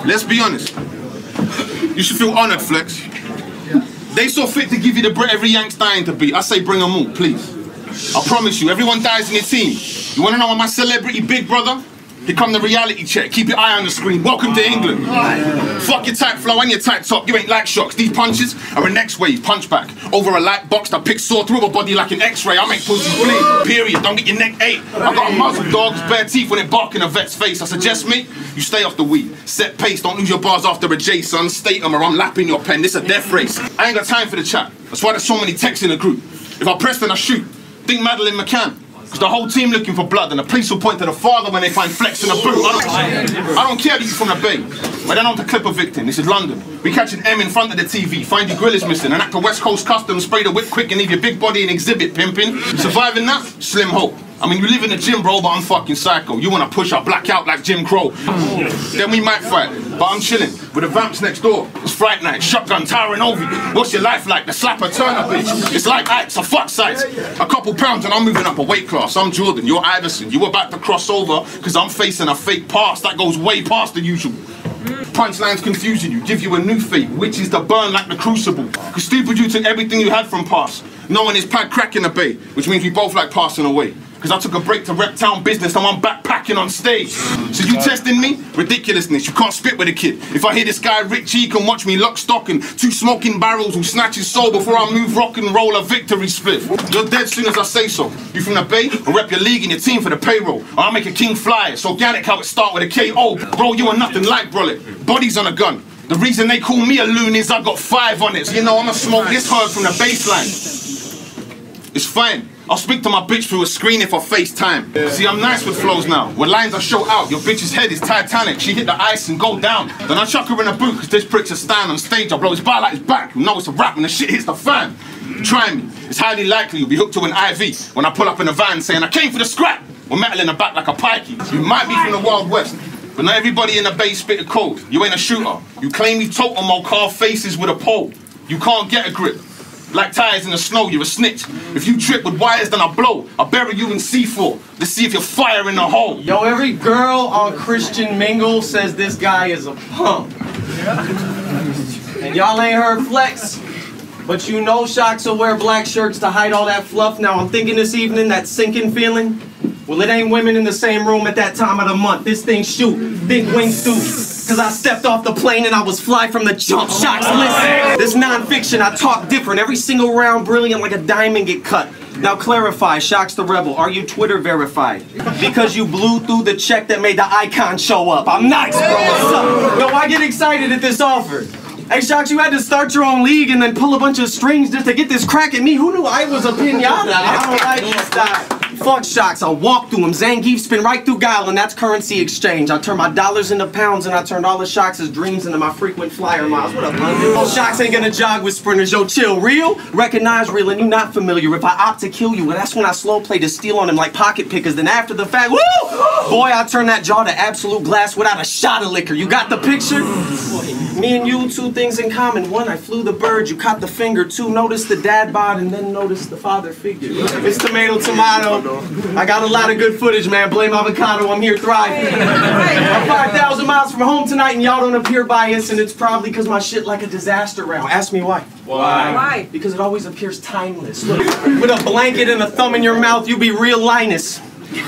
Let's be honest. You should feel honored, Flex. They saw fit to give you the Brit every Yank's dying to beat. I say bring them all, please. I promise you, everyone dies in your team. You wanna know what my celebrity big brother? Here come the reality check. Keep your eye on the screen. Welcome to England. Fuck your tight flow and your tight top. You ain't like Shox. These punches are a next wave. Punch back. Over a light box that picks saw through a body like an x-ray. I make pussies bleed. Period. Don't get your neck ate. I got a muzzle, dogs, bare teeth when it bark in a vet's face. I suggest, mate, you stay off the weed. Set pace. Don't lose your bars after a J, son. State them or I'm lapping your pen. This a death race. I ain't got time for the chat. That's why there's so many texts in the group. If I press, then I shoot. Think Madeline McCann. Because the whole team looking for blood and the police will point to the father when they find Flex in the boot. I don't care that you're from the Bay, but I don't have to clip a victim. This is London. We catch an M in front of the TV, find your grill is missing, and act a West Coast custom, spray the whip quick and leave your big body in exhibit pimping. Surviving that? Slim hope. I mean, you live in the gym, bro, but I'm fucking psycho. You wanna push, I black out like Jim Crow. Then we might fight, but I'm chilling with the vamps next door. It's Fright Night, shotgun towering over you. What's your life like? The slapper turner, bitch. It's like Ike's, a fuck size. A couple pounds and I'm moving up a weight class. I'm Jordan, you're Iverson. You about to cross over because I'm facing a fake pass that goes way past the usual. Punchlines confusing you, give you a new fate, which is to burn like the crucible. Cause stupid, you took everything you had from past. No one is pad crack in the bay, which means we both like passing away. Cause I took a break to rep town business and I'm backpacking on stage. So you testing me? Ridiculousness, you can't spit with a kid. If I hear this guy Richie, he can watch me lock, stock and 2 smoking barrels will snatch his soul before I move rock and roll a victory split. You're dead soon as I say so. You from the Bay? Or rep your league and your team for the payroll. Or I'll make a king fly. It's organic how it start with a KO. Bro, you are nothing like Brollet. Bodies on a gun. The reason they call me a loon is I got 5 on it. So you know I'ma smoke this hard from the baseline. It's fine. I'll speak to my bitch through a screen if I FaceTime. See, I'm nice with flows now. When lines I show out, your bitch's head is Titanic. She hit the ice and go down. Then I chuck her in a boot, cause this prick's a stand on stage. I blow his bar like his back. You know it's a rap when the shit hits the fan. Try me. It's highly likely you'll be hooked to an IV when I pull up in a van saying I came for the scrap. With metal in the back like a pikey. You might be from the Wild West, but not everybody in the Bay spit a code. You ain't a shooter. You claim you totem while carve faces with a pole. You can't get a grip. Like tires in the snow, you're a snitch. If you trip with wires, then I blow. I'll bury you in C4. Let's see if you're fire in the hole. Yo, every girl on Christian Mingle says this guy is a pump. And y'all ain't heard Flex, but you know Shox will wear black shirts to hide all that fluff. Now I'm thinking this evening, that sinking feeling. Well, it ain't women in the same room at that time of the month. This thing shoot, think wingsuit. Cause I stepped off the plane and I was fly from the jump. Shox, listen. This non-fiction, I talk different. Every single round brilliant like a diamond get cut. Now clarify, Shox the Rebel, are you Twitter verified? Because you blew through the check that made the icon show up. I'm nice, bro, what's up? Yo, I get excited at this offer. Hey, Shox, you had to start your own league and then pull a bunch of strings just to get this crack at me. Who knew I was a pinata? I don't like this style. Fuck Shox, I'll walk through them. Zangief spin right through guile, and that's currency exchange. I turn my dollars into pounds, and I turned all of Shox's dreams into my frequent flyer miles. What up, London? Oh, Shox ain't gonna jog with sprinters. Yo, chill. Real? Recognize real, and you not familiar. If I opt to kill you, well, that's when I slow play to steal on him like pocket pickers. Then after the fact, woo! Boy, I turn that jaw to absolute glass without a shot of liquor. You got the picture? Me and you, 2 things in common. 1, I flew the bird, you caught the finger. 2, notice the dad bod, and then notice the father figure. It's tomato, tomato. I got a lot of good footage, man. Blame avocado, I'm here thriving. I'm 5,000 miles from home tonight, and y'all don't appear biased, and it's probably because my shit like a disaster round. Ask me why. Why? Because it always appears timeless. Look, with a blanket and a thumb in your mouth, you be real Linus.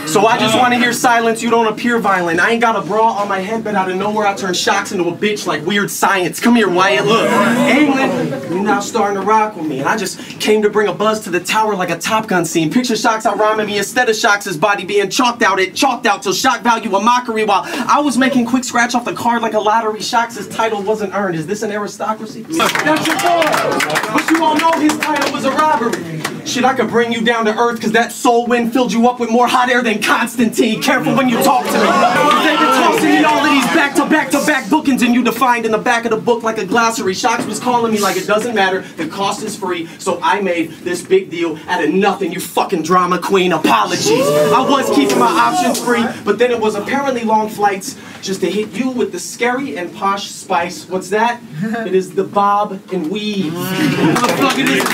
So I just want to hear silence, you don't appear violent. I ain't got a bra on my head, but out of nowhere I turn Shox into a bitch like Weird Science. Come here, Wyatt, look. England, you're now starting to rock with me. And I just came to bring a buzz to the tower like a Top Gun scene. Picture Shox out rhyming me instead of Shox's body being chalked out. It chalked out till shock value a mockery while I was making quick scratch off the card like a lottery. Shox's title wasn't earned. Is this an aristocracy? That's your boy. But you all know his title was a robbery. Shit, I could bring you down to earth cause that soul wind filled you up with more hot air than Constantine. Careful when you talk to me. They've been tossing me all of these back-to-back bookings and you defined in the back of the book like a glossary. Shox was calling me like it doesn't matter, the cost is free, so I made this big deal out of nothing, you fucking drama queen. Apologies. I was keeping my options free, but then it was apparently long flights just to hit you with the scary and posh spice. What's that? It is the bob and weave. Motherfucker, it is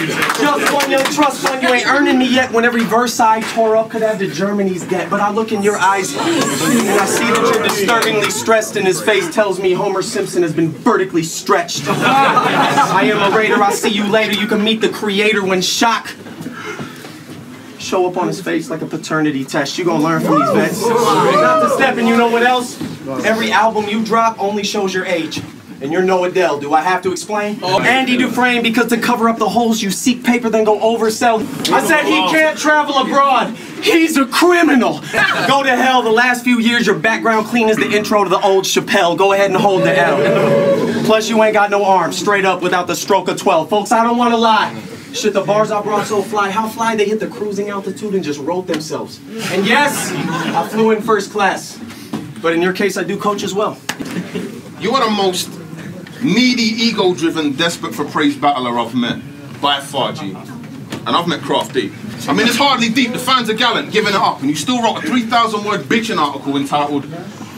just one, young trust fund. You ain't earning me yet when every verse I tore up could add to Germany's debt. But I look in your eyes and I see that you're disturbingly stressed, and his face tells me Homer Simpson has been vertically stretched. I am a raider, I'll see you later. You can meet the creator when shock show up on his face like a paternity test. You gonna learn from these vets. Not to step, and you know what else? Every album you drop only shows your age. And you're no Adele. Do I have to explain? Andy Dufresne, because to cover up the holes you seek paper then go oversell. I said he can't travel abroad. He's a criminal. Go to hell. The last few years your background clean as the intro to the old Chappelle. Go ahead and hold the L. Plus you ain't got no arms. Straight up without the stroke of 12. Folks, I don't want to lie. Shit, the bars I brought so fly. How fly they hit the cruising altitude and just wrote themselves. And yes, I flew in first class. But in your case, I do coach as well. You are the most needy, ego-driven, desperate for praise battler I've met. By far, G. And I've met Craft D. I mean, it's hardly deep. The fans are gallant, giving it up. And you still wrote a 3,000-word bitching article entitled,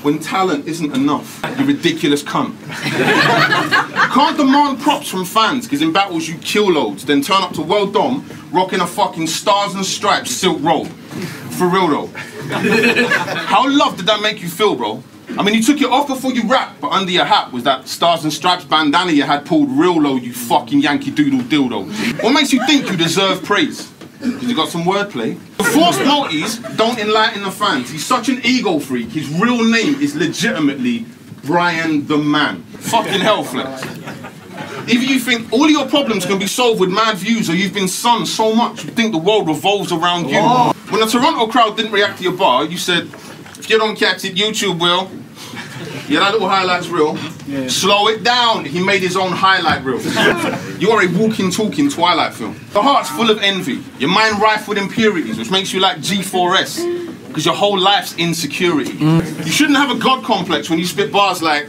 "When Talent Isn't Enough, You Ridiculous Cunt." You can't demand props from fans, because in battles you kill loads, then turn up to Well Dom, rocking a fucking Stars and Stripes silk robe. For real though. How love did that make you feel, bro? I mean, you took it off before you rapped, but under your hat was that Stars and Stripes bandana you had pulled real low, you fucking Yankee Doodle dildo. What makes you think you deserve praise? Because you got some wordplay. The forced multis don't enlighten the fans. He's such an ego freak. His real name is legitimately Brian the Man. Fucking hell, Flex. Either you think all your problems can be solved with mad views, or you've been sunned so much you think the world revolves around you. Oh. When the Toronto crowd didn't react to your bar, you said, "If you don't catch it, YouTube will." Yeah, that little highlights reel. Yeah. Slow it down. He made his own highlight reel. You are a walking, talking Twilight film. The heart's full of envy. Your mind rife with impurities, which makes you like G4S, because your whole life's insecurity. You shouldn't have a god complex when you spit bars like,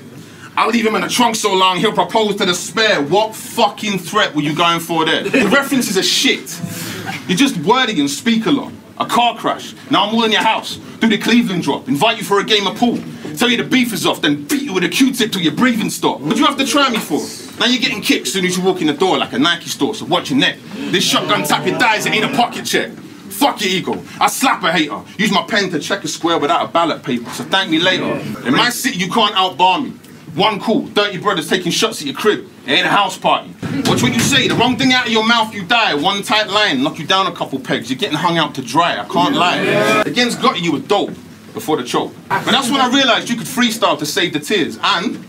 "I'll leave him in the trunk so long, he'll propose to the spare." What fucking threat were you going for there? The references are shit. You're just wordy and speak a lot. A car crash. Now I'm all in your house. Do the Cleveland drop. Invite you for a game of pool. Tell you the beef is off, then beat you with a Q-tip till your breathing stop. What do you have to try me for? Now you're getting kicked as soon as you walk in the door like a Nike store, so watch your neck. This shotgun tap your thighs, it ain't a pocket check. Fuck your ego. I slap a hater. Use my pen to check a square without a ballot paper, so thank me later. In my city, you can't outbar me. One call, 30 brothers taking shots at your crib. It ain't a house party. Watch what you say. The wrong thing out of your mouth, you die. One tight line, knock you down a couple pegs. You're getting hung out to dry. I can't lie. Against Gotti, you were dope before the choke. But that's when I realized you could freestyle to save the tears. And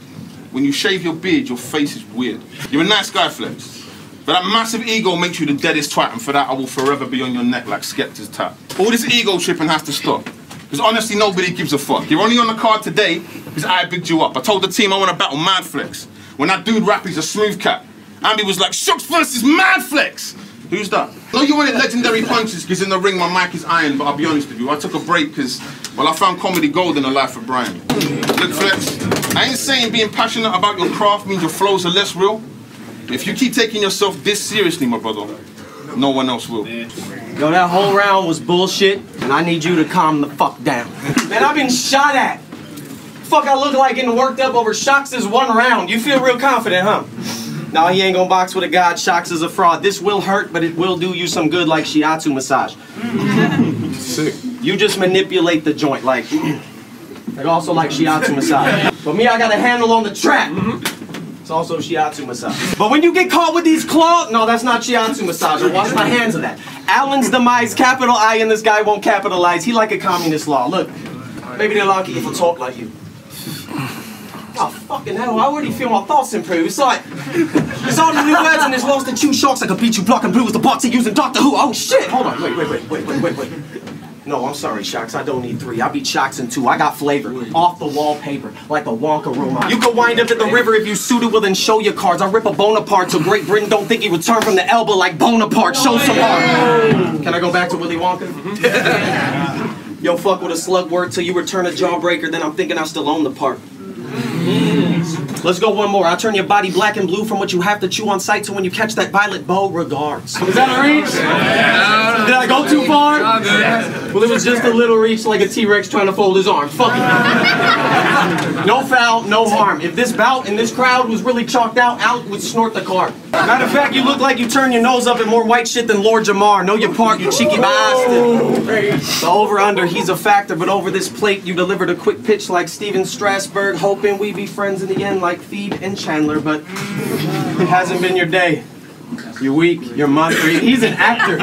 when you shave your beard, your face is weird. You're a nice guy, Flex. But that massive ego makes you the deadest twat, and for that I will forever be on your neck like Skepta's tap. All this ego tripping has to stop. Because honestly, nobody gives a fuck. You're only on the card today because I bigged you up. I told the team I want to battle Madflex. When that dude rapped, he's a smooth cat. Andy was like, "Shox versus Madflex." Who's that? No, you wanted legendary punches because in the ring my mic is iron, but I'll be honest with you, I took a break because, well, I found comedy gold in the life of Brian. Look, Flex, I ain't saying being passionate about your craft means your flows are less real. But if you keep taking yourself this seriously, my brother, no one else will. Yo, that whole round was bullshit, and I need you to calm the fuck down. Man, I've been shot at. Fuck, I look like getting worked up over Shox's one round. You feel real confident, huh? No, he ain't gonna box with a god. Shox is a fraud. This will hurt, but it will do you some good like shiatsu massage. Sick. You just manipulate the joint, like also like shiatsu massage. But me, I got a handle on the trap. It's also shiatsu massage. But when you get caught with these claws, no, that's not shiatsu massage. I wash my hands of that. Alan's demise, capital I, and this guy won't capitalize. He like a communist law. Look, maybe they're lucky if I talk like you. Oh, fucking hell, I already feel my thoughts improve. It's like, there's all the new words and there's lost in two Shox. I could beat you block and blue as the box he using Doctor Who. Oh shit, hold on, wait. No, I'm sorry, Shox, I don't need 3. I beat Shox in 2. I got flavor, off the wallpaper, like a Wonka room. You could wind up at the river if you suited well, then show your cards. I rip a Bonaparte so Great Britain don't think he returned from the Elba like Bonaparte. Show some heart. Can I go back to Willy Wonka? Yo, fuck with a slug word till you return a jawbreaker, then I'm thinking I still own the part. Let's go one more. I'll turn your body black and blue from what you have to chew on sight, so when you catch that violet bow, regards. Is that a reach? Did I go too far? Well, it was just a little reach, like a T-Rex trying to fold his arm. Fuck it. No foul, no harm. If this bout in this crowd was really chalked out would snort the card. Matter of fact, you look like you turn your nose up at more white shit than Lord Jamar. Know your part, you cheeky bastard. The over-under, he's a factor, but over this plate, you delivered a quick pitch like Steven Strasburg, hoping we'd be friends in the end like Phoebe and Chandler, but it hasn't been your day. You're weak, you're monthly. He's an actor.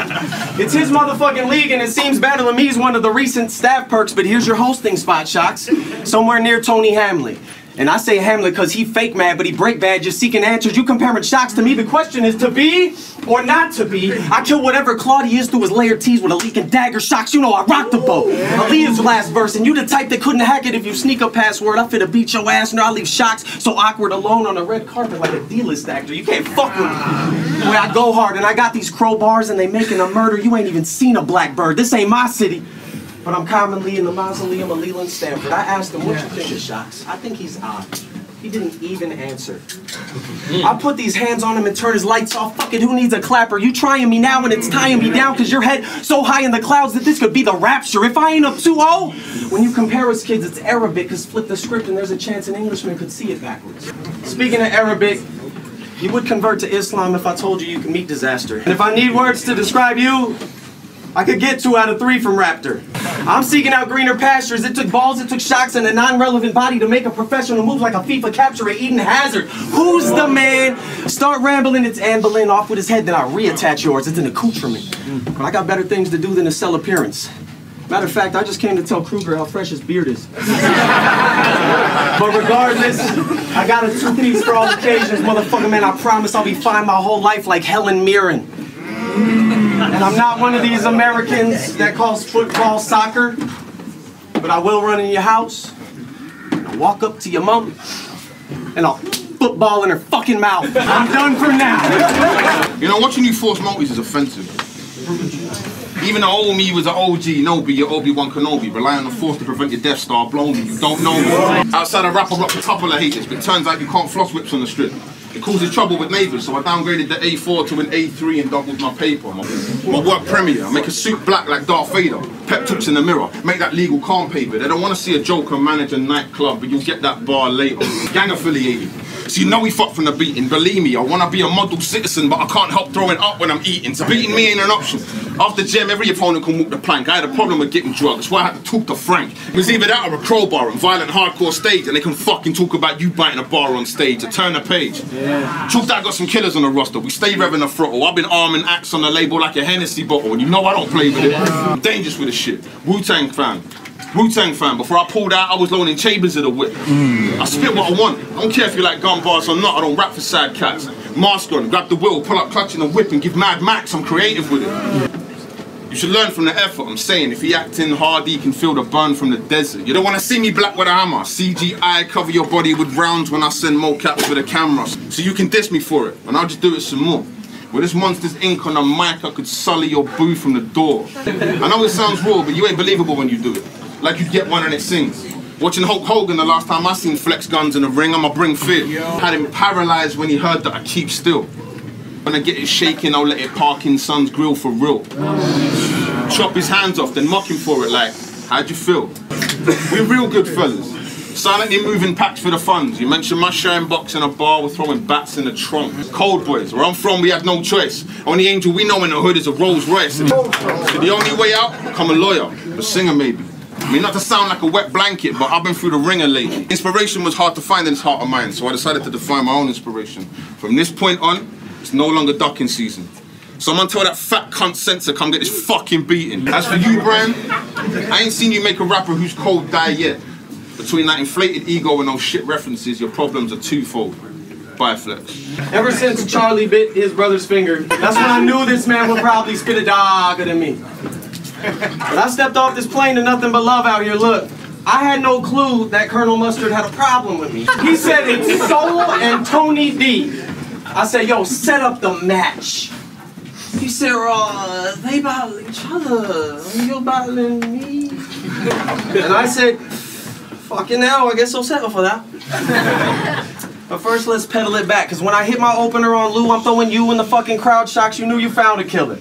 It's his motherfucking league, and it seems Battle of Me's one of the recent staff perks, but here's your hosting spot, Shox. Somewhere near Tony Hamley. And I say Hamlet because he fake mad, but he break bad, just seeking answers. You comparing Shox to me, the question is to be or not to be. I kill whatever Claudia is through his layered tees with a leaking dagger. Shox, you know I rock the boat. Aaliyah's last verse, and you the type that couldn't hack it if you sneak a password. I finna beat your ass, and I'll leave Shox so awkward alone on a red carpet like a D-list actor. You can't fuck with me. The way I go hard, and I got these crowbars, and they making a murder. You ain't even seen a blackbird. This ain't my city. But I'm commonly in the mausoleum of Leland Stanford. I asked him, what you think of Shox? I think he's odd. He didn't even answer. I put these hands on him and turn his lights off. Fuck it, who needs a clapper? You trying me now and it's tying me down because your head so high in the clouds that this could be the rapture. If I ain't up 2-0, when you compare us kids, it's Arabic, because flip the script and there's a chance an Englishman could see it backwards. Speaking of Arabic, you would convert to Islam if I told you can meet disaster. And if I need words to describe you, I could get 2 out of 3 from Raptor. I'm seeking out greener pastures. It took balls, it took Shox, and a non-relevant body to make a professional move like a FIFA capture at Eden Hazard. Who's the man? Start rambling, it's Anne Boleyn off with his head, then I reattach yours. It's an accoutrement. But I got better things to do than to sell appearance. Matter of fact, I just came to tell Kruger how fresh his beard is. But regardless, I got a 2-piece for all occasions, motherfucker, man. I promise I'll be fine my whole life like Helen Mirren. And I'm not one of these Americans that calls football soccer, but I will run in your house, and I'll walk up to your mom, and I'll football in her fucking mouth. I'm done for now. You know, watching you force multis is offensive. Even the old me was an OG, no be your Obi-Wan Kenobi. Rely on the force to prevent your Death Star blowing you. You don't know me. Outside of rap, I rock a couple of haters, but it turns out you can't floss whips on the strip. It causes trouble with neighbours, so I downgraded the A4 to an A3 and doubled my paper. My work premiere, I make a suit black like Darth Vader. Pep talks in the mirror, make that legal calm paper. They don't want to see a Joker manage a nightclub, but you'll get that bar later. Gang affiliated. So you know we fuck from the beating. Believe me, I want to be a model citizen, but I can't help throwing up when I'm eating. So beating me ain't an option. After gym, every opponent can walk the plank. I had a problem with getting drugged, that's why I had to talk to Frank. It was either that or a crowbar and violent hardcore stage, and they can fucking talk about you biting a bar on stage. To turn the page. Yeah. Truth that got some killers on the roster. We stay revving the throttle. I've been arming acts on the label like a Hennessy bottle, and you know I don't play with it. I'm dangerous with the shit. Wu-Tang fan. Wu-Tang fan. Before I pulled out, I was loaning chambers of the whip. I spit what I want. I don't care if you like gun bars or not. I don't rap for sad cats. Mask on, grab the wheel, pull up clutching the whip and give Mad Max. I'm creative with it. You should learn from the effort. I'm saying, if he acting hard, he can feel the burn from the desert. You don't want to see me black with a hammer. CGI cover your body with rounds when I send mocaps with a camera. So you can diss me for it, and I'll just do it some more. With this monster's ink on the mic, I could sully your boo from the door. I know it sounds raw, but you ain't believable when you do it. Like you get one and it sings. Watching Hulk Hogan the last time I seen flex guns in the ring, I'ma bring fear. Had him paralyzed when he heard that I keep still. When I get it shaking, I'll let it park in son's grill for real. Chop his hands off, then mock him for it like, how'd you feel? We're real good fellas. Silently moving packs for the funds. You mentioned my sharing box in a bar, we're throwing bats in the trunk. Cold boys, where I'm from we had no choice. Only angel we know in the hood is a Rolls Royce. So the only way out, become a lawyer, a singer maybe. I mean, not to sound like a wet blanket, but I've been through the ringer lately. Inspiration was hard to find in this heart of mine, so I decided to define my own inspiration. From this point on, it's no longer ducking season. Someone tell that fat cunt censor come get this fucking beating. As for you, Brian, I ain't seen you make a rapper who's cold die yet. Between that inflated ego and those shit references, your problems are twofold. Madflex. Ever since Charlie bit his brother's finger, that's when I knew this man would probably spit a dagger than me. But I stepped off this plane to nothing but love out here. Look, I had no clue that Colonel Mustard had a problem with me. He said it's Soul and Tony D. I said, yo, set up the match. He said, they battle each other. You're battling me. And I said, Fucking hell, I guess I'll settle for that. But first, let's pedal it back, because when I hit my opener on Lou, I'm throwing you in the fucking crowd. Shox, you knew you found a killer.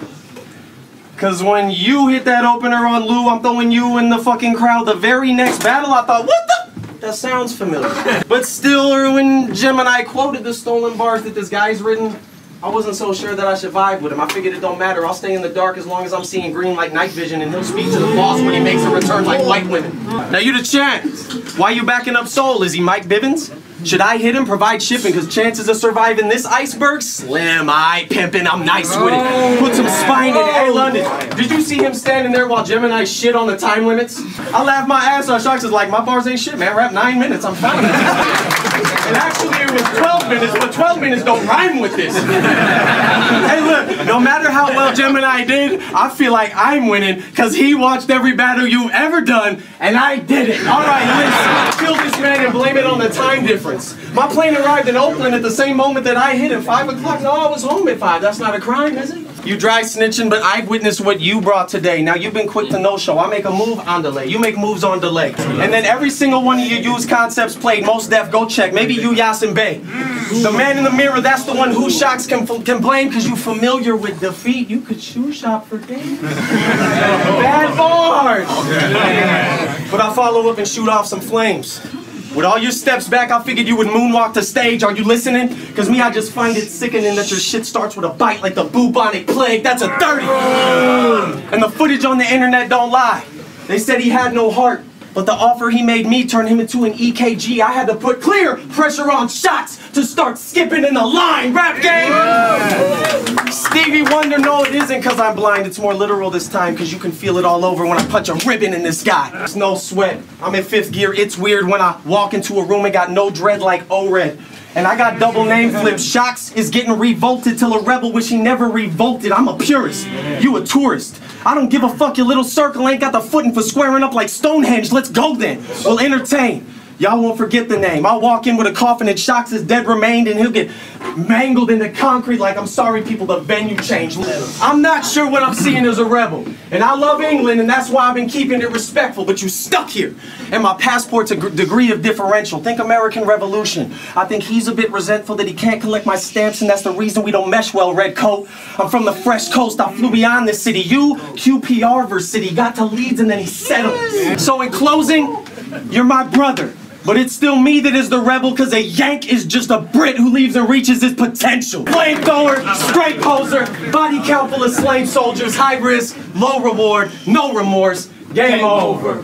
Because when you hit that opener on Lou, I'm throwing you in the fucking crowd. The very next battle, I thought, what the? That sounds familiar. But still, when Gemini quoted the stolen bars that this guy's written, I wasn't so sure that I should vibe with him. I figured it don't matter. I'll stay in the dark as long as I'm seeing green like night vision, and he'll speak to the boss when he makes a return like white women. Now you the Chance. Why you backing up Soul? Is he Mike Bivens? Should I hit him, provide shipping, because chances of surviving this iceberg? Slim, I pimpin', I'm nice with it. Put some spine in it. Hey, London, did you see him standing there while Gemini shit on the time limits? I laughed my ass off. Shox is like, my bars ain't shit, man. Rap 9 minutes, I'm fine. And actually it was 12 minutes, but 12 minutes don't rhyme with this. Hey, look, no matter how well Gemini did, I feel like I'm winning, because he watched every battle you've ever done, and I did it. All right, listen, kill this man and blame it on the time difference. My plane arrived in Oakland at the same moment that I hit at 5 o'clock. No, I was home at 5. That's not a crime, is it? You dry snitching, but I've witnessed what you brought today. Now, you've been quick to no-show. I make a move on delay. You make moves on delay. And then every single one of your used concepts played. Most def, go check. Maybe you, Yasin Bey. The man in the mirror, that's the one who Shox can blame because you familiar with defeat. You could shoe shop for days. Bad bars. But I'll follow up and shoot off some flames. With all your steps back, I figured you would moonwalk the stage. Are you listening? Because me, I just find it sickening that your shit starts with a bite like the bubonic plague. That's a 30. And the footage on the internet don't lie. They said he had no heart, but the offer he made me turned him into an EKG. I had to put clear pressure on Shox to start skipping in the line. Rap game! Stevie Wonder, no it isn't because I'm blind. It's more literal this time because you can feel it all over when I punch a ribbon in this guy. It's no sweat. I'm in 5th gear. It's weird when I walk into a room and got no dread like O-Red. And I got double name flips. Shox is getting revolted till a rebel wish he never revolted. I'm a purist. You a tourist. I don't give a fuck, your little circle ain't got the footing for squaring up like Stonehenge. Let's go then. We'll entertain. Y'all won't forget the name. I'll walk in with a coffin and Shox's dead remained and he'll get mangled into concrete like, I'm sorry people, the venue changed. I'm not sure what I'm seeing as a rebel. And I love England and that's why I've been keeping it respectful, but you stuck here. And my passport's a degree of differential. Think American Revolution. I think he's a bit resentful that he can't collect my stamps and that's the reason we don't mesh well, red coat. I'm from the fresh coast, I flew beyond this city. You, QPR versus city, got to Leeds and then he settled. So in closing, you're my brother. But it's still me that is the rebel, cause a Yank is just a Brit who leaves and reaches his potential. Flamethrower, straight poser, body count full of slain soldiers, high risk, low reward, no remorse, game over.